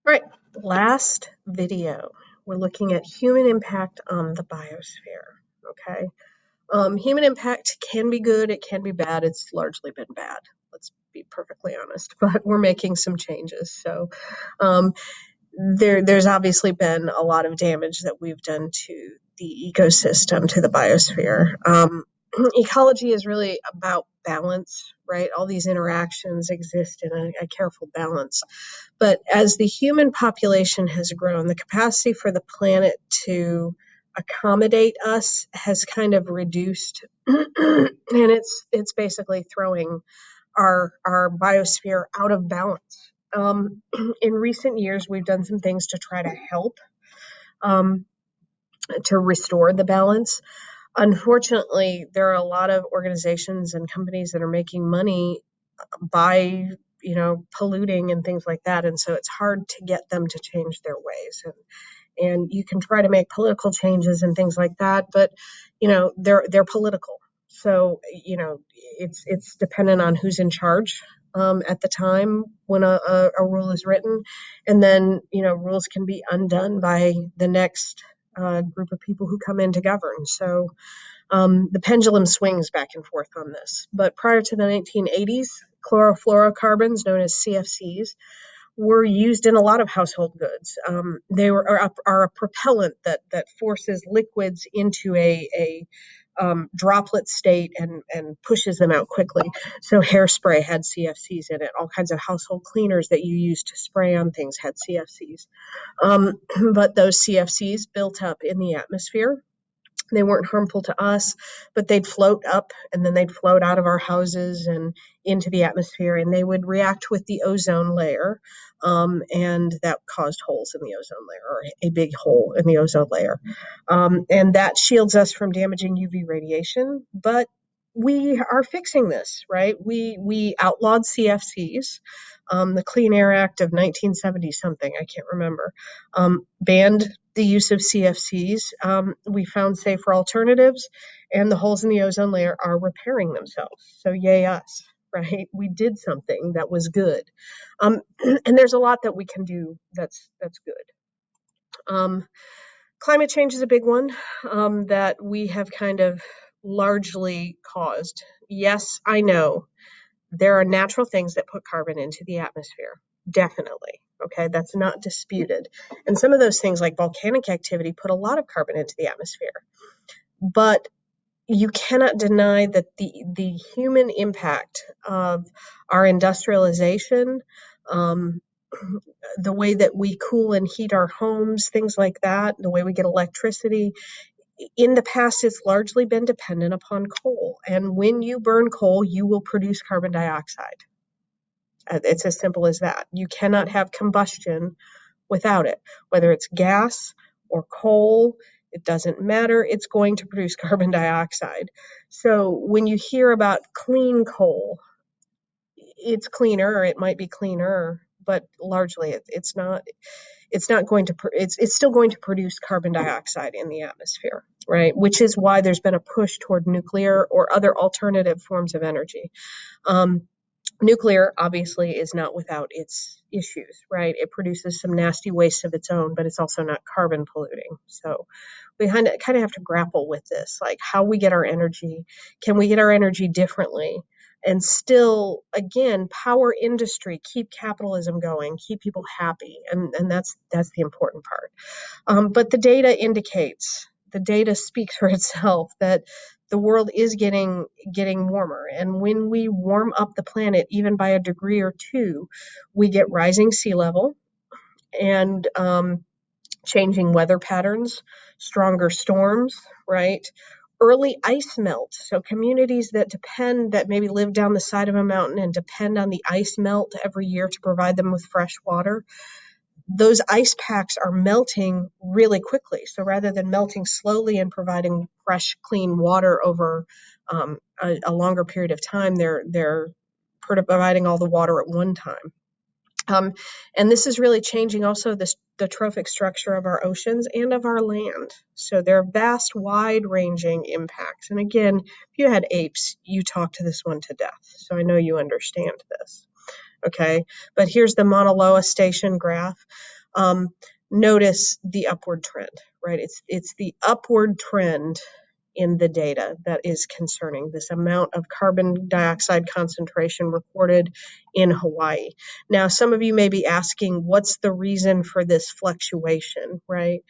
All right, last video, we're looking at human impact on the biosphere, okay? Human impact can be good, it can be bad, it's largely been bad, let's be perfectly honest, but we're making some changes. So um, there's obviously been a lot of damage that we've done to the ecosystem, to the biosphere. Ecology is really about balance, right? All these interactions exist in a careful balance. But as the human population has grown, the capacity for the planet to accommodate us has kind of reduced, and it's basically throwing our biosphere out of balance. In recent years, we've done some things to try to help um, to restore the balance. Unfortunately, there are a lot of organizations and companies that are making money by polluting and things like that, and so it's hard to get them to change their ways. And you can try to make political changes and things like that, but they're political. So it's dependent on who's in charge at the time when a rule is written, and then rules can be undone by the next group of people who come in to govern. So the pendulum swings back and forth on this. But prior to the 1980s, chlorofluorocarbons, known as CFCs, were used in a lot of household goods. They are a propellant that forces liquids into a droplet state and pushes them out quickly. So hairspray had CFCs in it. All kinds of household cleaners that you use to spray on things had CFCs. But those CFCs built up in the atmosphere. They weren't harmful to us, but they'd float up and then they'd float out of our houses and into the atmosphere, and they would react with the ozone layer, and that caused holes in the ozone layer, or a big hole in the ozone layer. And that shields us from damaging UV radiation, but we are fixing this, right? We outlawed CFCs. The Clean Air Act of 1970 something, I can't remember, banned the use of CFCs. We found safer alternatives, and the holes in the ozone layer are repairing themselves. So yay us, right? We did something that was good. And there's a lot that we can do that's good. Climate change is a big one that we have kind of largely caused. Yes, I know there are natural things that put carbon into the atmosphere. Definitely. Okay, that's not disputed. And some of those things, like volcanic activity, put a lot of carbon into the atmosphere. But you cannot deny that the human impact of our industrialization, the way that we cool and heat our homes, things like that, the way we get electricity, in the past, it's largely been dependent upon coal. And when you burn coal, you will produce carbon dioxide. It's as simple as that. You cannot have combustion without it, whether it's gas or coal. It doesn't matter. It's going to produce carbon dioxide. So when you hear about clean coal, it's cleaner, or it might be cleaner, but largely it's not. It's not going to. It's still going to produce carbon dioxide in the atmosphere, right? Which is why there's been a push toward nuclear or other alternative forms of energy. Nuclear obviously is not without its issues, right? It produces some nasty waste of its own, but it's also not carbon polluting. So we kind of have to grapple with this, like how we get our energy. Can we get our energy differently? And still, again, power industry, keep capitalism going, keep people happy, and that's the important part. But the data speaks for itself that the world is getting warmer, and when we warm up the planet even by a degree or two, we get rising sea level and changing weather patterns, stronger storms, right? Early ice melt. So communities that maybe live down the side of a mountain and depend on the ice melt every year to provide them with fresh water, those ice packs are melting really quickly. So rather than melting slowly and providing fresh, clean water over a longer period of time, they're providing all the water at one time. And this is really changing also the trophic structure of our oceans and of our land. So there are vast, wide-ranging impacts. And again, if you had apes, you talk to this one to death. So I know you understand this. Okay, but here's the Mauna Loa station graph. notice the upward trend, right? It's the upward trend in the data that is concerning, this amount of carbon dioxide concentration reported in Hawaii. Now, some of you may be asking, what's the reason for this fluctuation, right?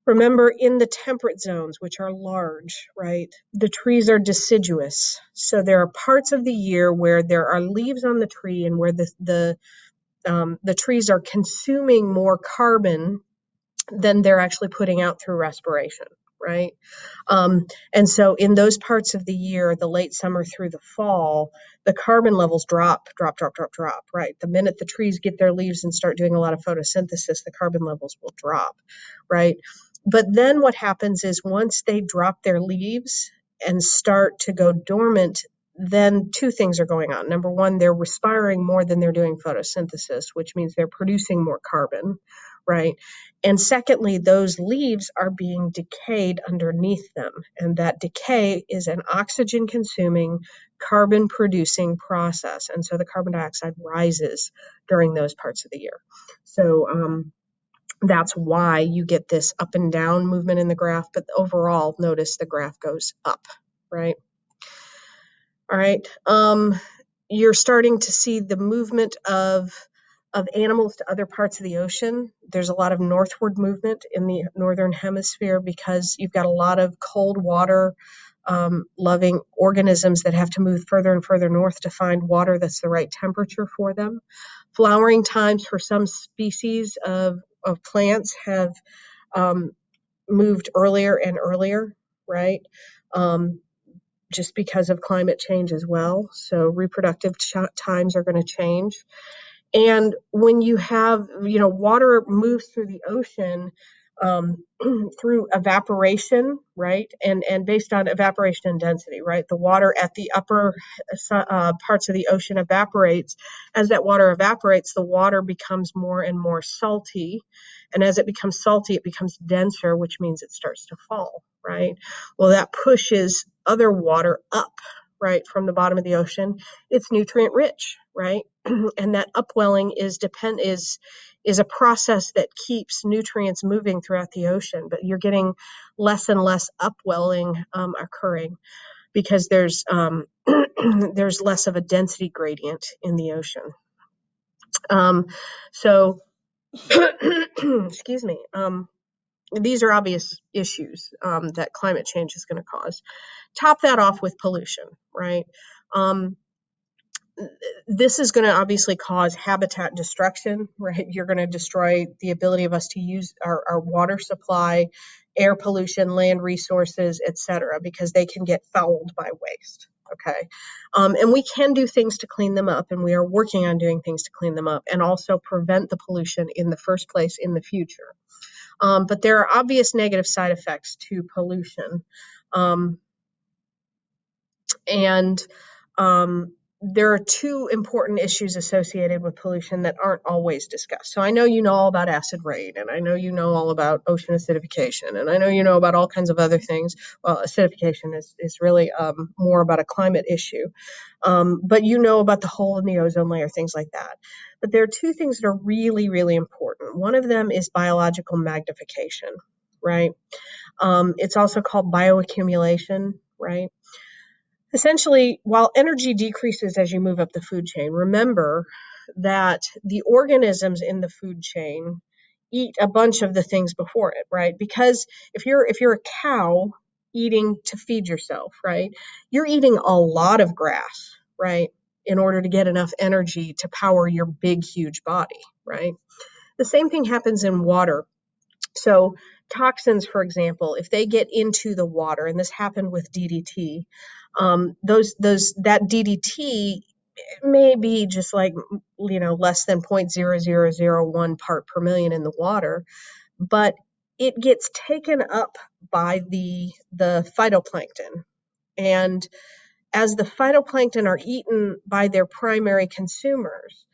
Remember, in the temperate zones, which are large, right, the trees are deciduous. So there are parts of the year where there are leaves on the tree and where the trees are consuming more carbon than they're actually putting out through respiration, right? And so in those parts of the year, the late summer through the fall, the carbon levels drop, right? The minute the trees get their leaves and start doing a lot of photosynthesis, the carbon levels will drop, right? But then what happens is once they drop their leaves and start to go dormant, then two things are going on. Number one, they're respiring more than they're doing photosynthesis, which means they're producing more carbon, right? And secondly, those leaves are being decayed underneath them. And that decay is an oxygen consuming, carbon producing process. And so the carbon dioxide rises during those parts of the year. So that's why you get this up and down movement in the graph. But overall, notice the graph goes up, right? All right. You're starting to see the movement of animals to other parts of the ocean. There's a lot of northward movement in the northern hemisphere because you've got a lot of cold water loving organisms that have to move further and further north to find water that's the right temperature for them. Flowering times for some species of plants have moved earlier and earlier, right? Just because of climate change as well. So reproductive times are going to change. And when you have, water moves through the ocean through evaporation, right? And based on evaporation and density, right? The water at the upper parts of the ocean evaporates. As that water evaporates, the water becomes more and more salty. And as it becomes salty, it becomes denser, which means it starts to fall, right? Well, that pushes other water up, right, from the bottom of the ocean. It's nutrient rich, right? And that upwelling is a process that keeps nutrients moving throughout the ocean, but you're getting less and less upwelling occurring because there's there's less of a density gradient in the ocean. So excuse me. These are obvious issues that climate change is going to cause. Top that off with pollution, right? This is going to obviously cause habitat destruction, right? You're going to destroy the ability of us to use our water supply, air pollution, land resources, etc., because they can get fouled by waste. Okay. And we can do things to clean them up, and we are working on doing things to clean them up and also prevent the pollution in the first place in the future. But there are obvious negative side effects to pollution. And there are two important issues associated with pollution that aren't always discussed. So I know you know all about acid rain, and I know you know all about ocean acidification, and I know you know about all kinds of other things. Well, acidification is really more about a climate issue. But you know about the hole in the ozone layer, things like that. But there are two things that are really, really important. One of them is biological magnification, right? It's also called bioaccumulation, right? Essentially, while energy decreases as you move up the food chain, remember that the organisms in the food chain eat a bunch of the things before it, right? Because if you're a cow eating to feed yourself, right, you're eating a lot of grass, right, in order to get enough energy to power your big, huge body, right? The same thing happens in water. So toxins, for example, if they get into the water, and this happened with DDT, that DDT may be just like, less than 0.0001 part per million in the water, but it gets taken up by the phytoplankton. And as the phytoplankton are eaten by their primary consumers,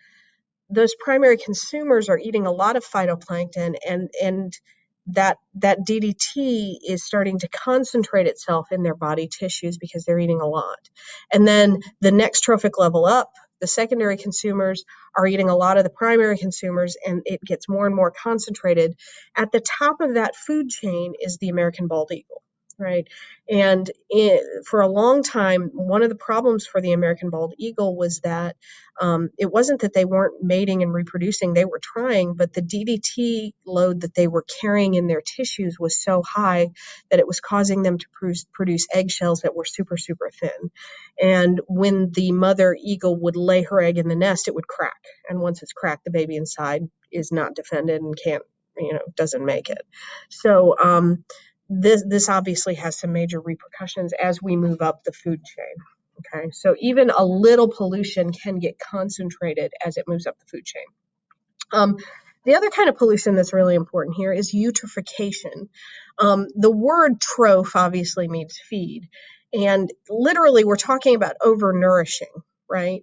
those primary consumers are eating a lot of phytoplankton, and that DDT is starting to concentrate itself in their body tissues because they're eating a lot. And then the next trophic level up, The secondary consumers are eating a lot of the primary consumers, and it gets more and more concentrated. At the top of that food chain is the American bald eagle, right? And for a long time, one of the problems for the American bald eagle was that it wasn't that they weren't mating and reproducing, they were trying, but the DDT load that they were carrying in their tissues was so high that it was causing them to produce eggshells that were super, super thin. And when the mother eagle would lay her egg in the nest, it would crack. And once it's cracked, the baby inside is not defended and can't, doesn't make it. So this obviously has some major repercussions as we move up the food chain. Okay, so even a little pollution can get concentrated as it moves up the food chain. The other kind of pollution that's really important here is eutrophication. The word troph obviously means feed, and literally we're talking about overnourishing, right?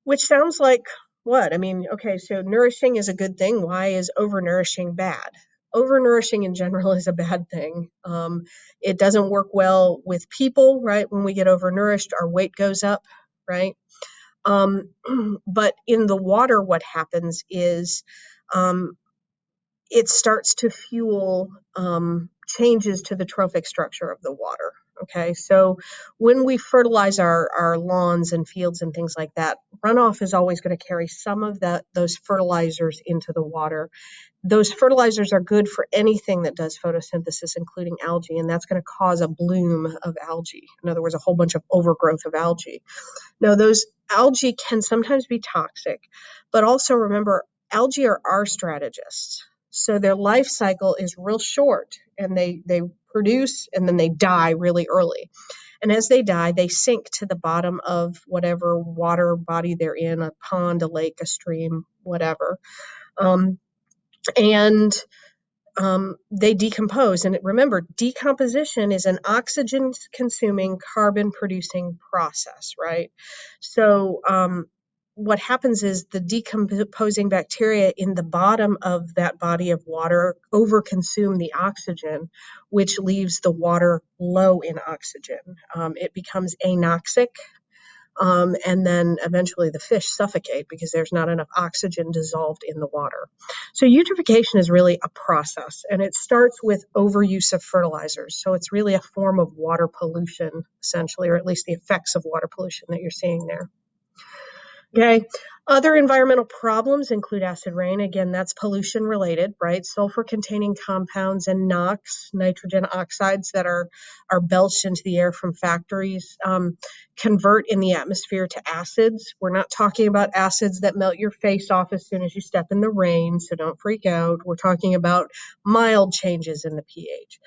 Which sounds like what? I mean, okay, so nourishing is a good thing. Why is overnourishing bad? Overnourishing in general is a bad thing. It doesn't work well with people, right? When we get overnourished, our weight goes up, right? But in the water, what happens is it starts to fuel changes to the trophic structure of the water. Okay, so when we fertilize our lawns and fields and things like that, runoff is always going to carry some of those fertilizers into the water. Those fertilizers are good for anything that does photosynthesis, including algae, and that's going to cause a bloom of algae. In other words, a whole bunch of overgrowth of algae. Now, those algae can sometimes be toxic, but also remember, algae are our strategists. So their life cycle is real short, and they produce and then they die really early. And as they die, they sink to the bottom of whatever water body they're in, a pond, a lake, a stream, whatever. And they decompose. And remember, decomposition is an oxygen consuming, carbon producing process, right? So what happens is the decomposing bacteria in the bottom of that body of water overconsume the oxygen, which leaves the water low in oxygen. It becomes anoxic. And then eventually the fish suffocate because there's not enough oxygen dissolved in the water. So eutrophication is really a process, and it starts with overuse of fertilizers. So it's really a form of water pollution, essentially, or at least the effects of water pollution that you're seeing there. Okay. Other environmental problems include acid rain. Again, that's pollution related, right? Sulfur containing compounds and NOx, nitrogen oxides that are belched into the air from factories, convert in the atmosphere to acids. We're not talking about acids that melt your face off as soon as you step in the rain, so don't freak out. We're talking about mild changes in the pH.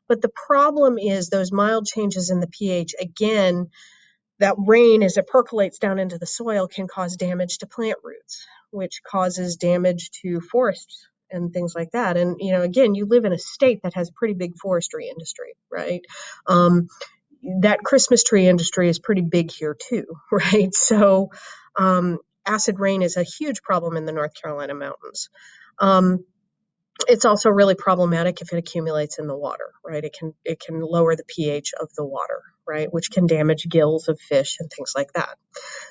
But the problem is those mild changes in the pH, again, that rain, as it percolates down into the soil, can cause damage to plant roots, which causes damage to forests and things like that. And, again, you live in a state that has a pretty big forestry industry, right? That Christmas tree industry is pretty big here too, right? So acid rain is a huge problem in the North Carolina mountains. It's also really problematic if it accumulates in the water, right? It can lower the pH of the water, right, which can damage gills of fish and things like that.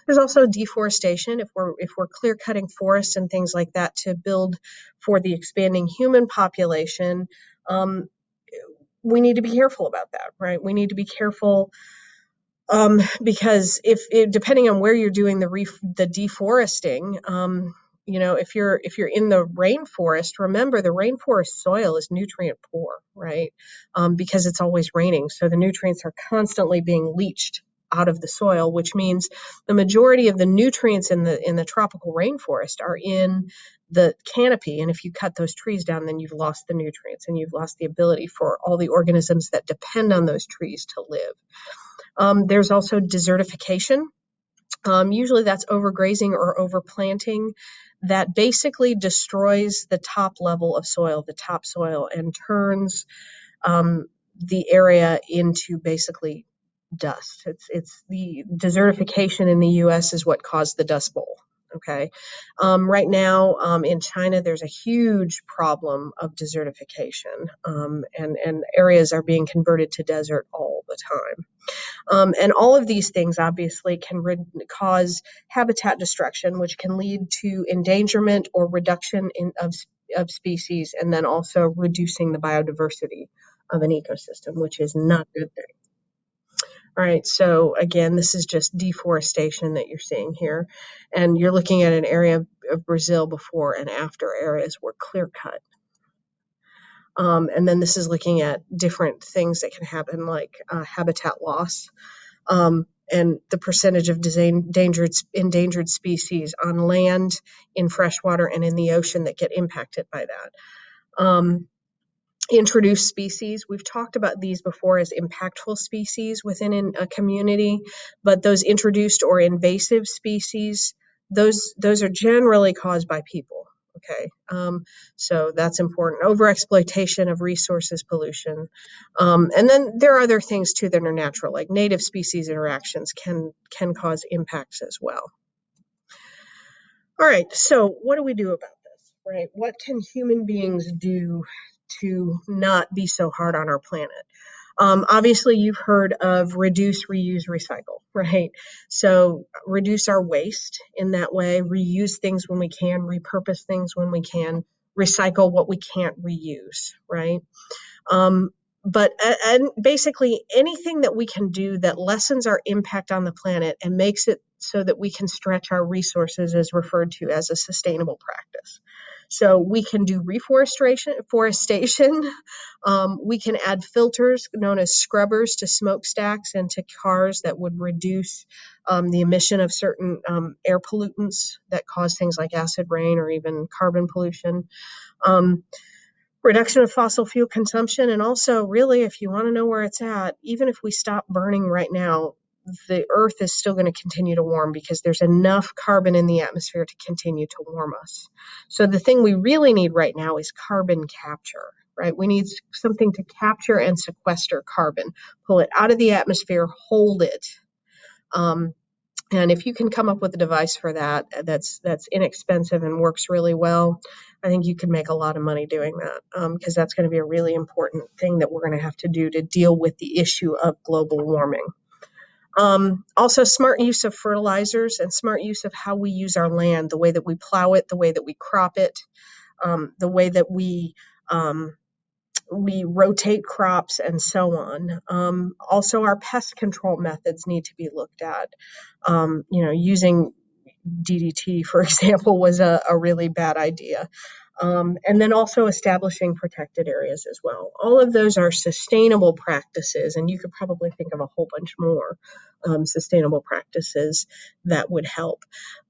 There's also deforestation. If we're clear cutting forests and things like that to build for the expanding human population, we need to be careful about that, right? We need to be careful because if depending on where you're doing the deforesting, if you're in the rainforest, remember the rainforest soil is nutrient poor, right? Because it's always raining, so the nutrients are constantly being leached out of the soil, which means the majority of the nutrients in the tropical rainforest are in the canopy. And if you cut those trees down, then you've lost the nutrients and you've lost the ability for all the organisms that depend on those trees to live. There's also desertification. Usually that's overgrazing or overplanting that basically destroys the top level of soil, the topsoil, and turns the area into basically dust. It's the desertification in the U.S. is what caused the Dust Bowl, Okay. Right now in China, there's a huge problem of desertification, and areas are being converted to desert all the time. And all of these things obviously can cause habitat destruction, which can lead to endangerment or reduction of species, and then also reducing the biodiversity of an ecosystem, which is not a good thing. All right, so again, this is just deforestation that you're seeing here. And you're looking at an area of Brazil before and after areas were clear cut. And then this is looking at different things that can happen, like habitat loss, and the percentage of endangered species on land, in freshwater, and in the ocean that get impacted by that. Introduced species. We've talked about these before as impactful species within a community, but those introduced or invasive species, those are generally caused by people. Okay, so that's important. Overexploitation of resources, pollution, and then there are other things too that are natural, like native species interactions can cause impacts as well. All right, so what do we do about this, right? What can human beings do to not be so hard on our planet? Obviously, you've heard of reduce, reuse, recycle, right? So reduce our waste in that way, reuse things when we can, repurpose things when we can, recycle what we can't reuse, right? Um, but and basically anything that we can do that lessens our impact on the planet and makes it so that we can stretch our resources is referred to as a sustainable practice. So we can do forestation. We can add filters known as scrubbers to smokestacks and to cars that would reduce the emission of certain air pollutants that cause things like acid rain or even carbon pollution. Reduction of fossil fuel consumption, and also, really, if you want to know where it's at, even if we stop burning right now, the earth is still going to continue to warm because there's enough carbon in the atmosphere to continue to warm us. So the thing we really need right now is carbon capture, right? We need something to capture and sequester carbon, pull it out of the atmosphere, hold it. And if you can come up with a device for that that's inexpensive and works really well, I think you could make a lot of money doing that, because that's going to be a really important thing that we're going to have to do to deal with the issue of global warming. Also, smart use of fertilizers and smart use of how we use our land, the way that we plow it, the way that we crop it, the way that we rotate crops and so on. Also, our pest control methods need to be looked at. Using DDT, for example, was a really bad idea. And then also establishing protected areas as well. All of those are sustainable practices, and you could probably think of a whole bunch more sustainable practices that would help.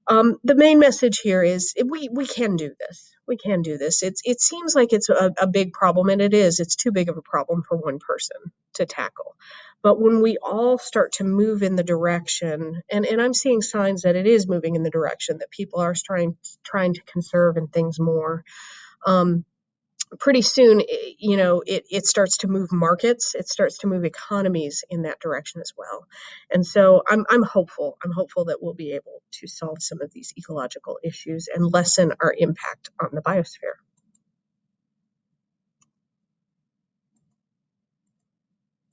The main message here is we can do this. We can do this. It seems like it's a big problem, and it is. It's too big of a problem for one person to tackle. But when we all start to move in the direction, and I'm seeing signs that it is moving in the direction that people are trying to conserve and things more, pretty soon, it starts to move markets, it starts to move economies in that direction as well. And so I'm hopeful. I'm hopeful that we'll be able to solve some of these ecological issues and lessen our impact on the biosphere.